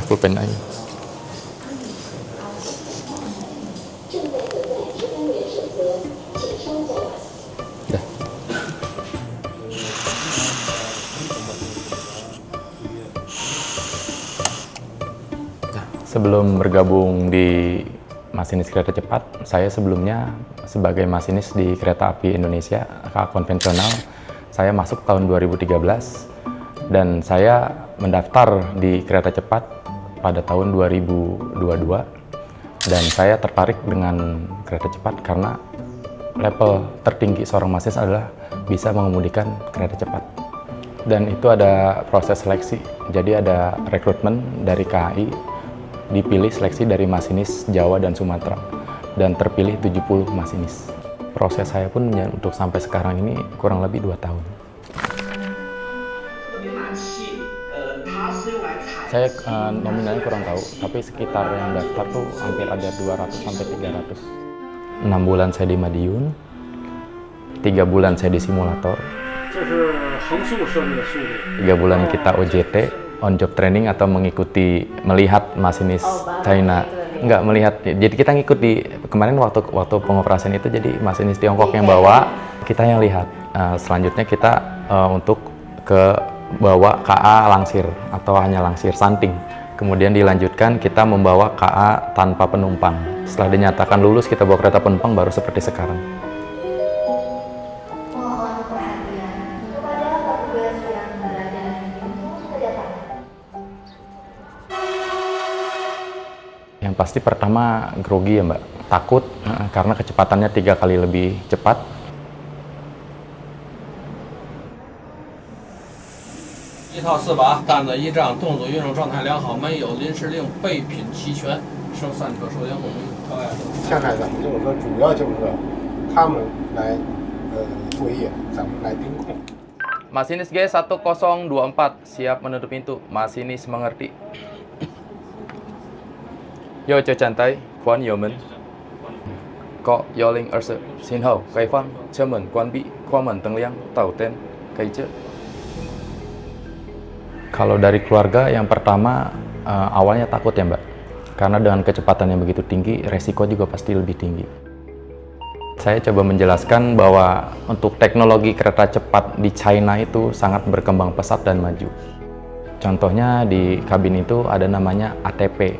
pulpen aja. Dah. Sebelum bergabung di masinis kereta cepat, saya sebelumnya sebagai masinis di kereta api Indonesia konvensional. Saya masuk tahun 2013 dan saya mendaftar di kereta cepat pada tahun 2022 dan saya tertarik dengan kereta cepat karena level tertinggi seorang masinis adalah bisa mengemudikan kereta cepat. Dan itu ada proses seleksi, jadi ada rekrutmen dari KAI, dipilih seleksi dari masinis Jawa dan Sumatera dan terpilih 70 masinis. Proses saya pun untuk sampai sekarang ini kurang lebih 2 tahun. Saya nominalnya kurang tahu, tapi sekitar yang daftar tuh hampir ada 200 sampai 300. 6 bulan saya di Madiun, 3 bulan saya di simulator. 3 bulan kita OJT, on job training atau melihat masinis China. Enggak melihat, jadi kita ngikuti kemarin waktu pengoperasian itu, jadi masinis Tiongkok yang bawa, kita yang lihat. Selanjutnya kita untuk ke bawa KA langsir atau hanya langsir santing. Kemudian dilanjutkan kita membawa KA tanpa penumpang. Setelah dinyatakan lulus kita bawa kereta penumpang baru seperti sekarang. Mohon perhatian kepada petugas yang berada di pintu kedatangan. Yang pasti pertama grogi ya Mbak, takut karena kecepatannya 3 kali lebih cepat. 1套4把，担子一仗，动作运用状态良好，没有临时令，备品齐全，剩3车收监控。现在咱们就是说，主要就是他们来作业，咱们来盯控。 Masinis G1024 siap menutup pintu. Masinis mengerti. Yo cho chantai, quan yomen. Có yoling erse, xin hầu, cây phong, chơ mần quan bị, qua mần teng liang, tau ten, cây chơ. Kalau dari keluarga yang pertama awalnya takut ya Mbak, karena dengan kecepatan yang begitu tinggi, resiko juga pasti lebih tinggi. Saya coba menjelaskan bahwa untuk teknologi kereta cepat di China itu sangat berkembang pesat dan maju. Contohnya di kabin itu ada namanya ATP,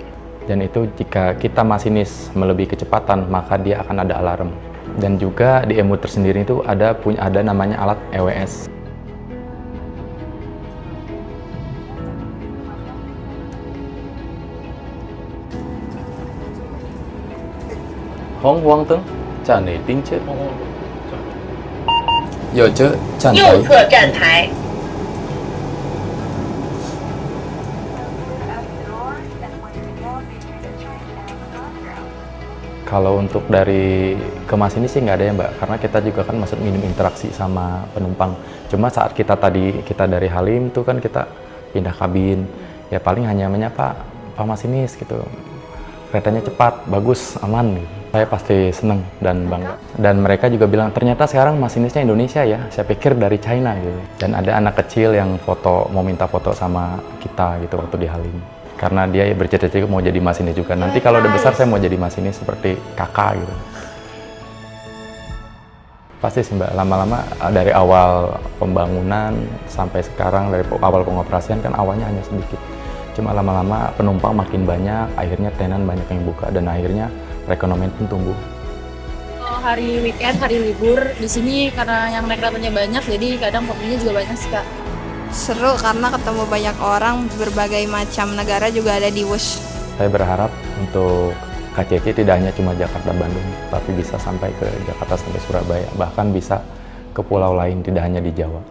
dan itu jika kita masinis melebihi kecepatan maka dia akan ada alarm. Dan juga di EMU tersendiri itu ada namanya alat EWS. Hong Wang Teng,站内盯车。右侧站台。右侧站台。 Kalau untuk dari kemas ini sih nggak ada ya Mbak, karena kita juga kan masuk minim interaksi sama penumpang. Cuma saat kita dari Halim tuh kan kita pindah kabin, ya paling hanya menyapa Pak Masinis gitu. Keretanya cepat, bagus, aman. Saya pasti seneng dan bangga. Dan mereka juga bilang ternyata sekarang masinisnya Indonesia ya. Saya pikir dari China gitu. Dan ada anak kecil yang mau minta foto sama kita gitu waktu di Halim. Karena dia bercita-cita mau jadi masinis juga. Nanti kalau udah besar saya mau jadi masinis seperti kakak gitu. Pasti sih Mbak, lama-lama dari awal pembangunan sampai sekarang, dari awal pengoperasian kan awalnya hanya sedikit. Cuma lama-lama penumpang makin banyak, akhirnya tenan banyak yang buka dan akhirnya perekonomian pun tumbuh. Hari weekend, hari libur di sini karena yang naik keretanya banyak, jadi kadang pembelinya juga banyak sih Kak. Seru karena ketemu banyak orang, berbagai macam negara juga ada di WUS. Saya berharap untuk KCC tidak hanya cuma Jakarta-Bandung, tapi bisa sampai ke Jakarta sampai Surabaya, bahkan bisa ke pulau lain, tidak hanya di Jawa.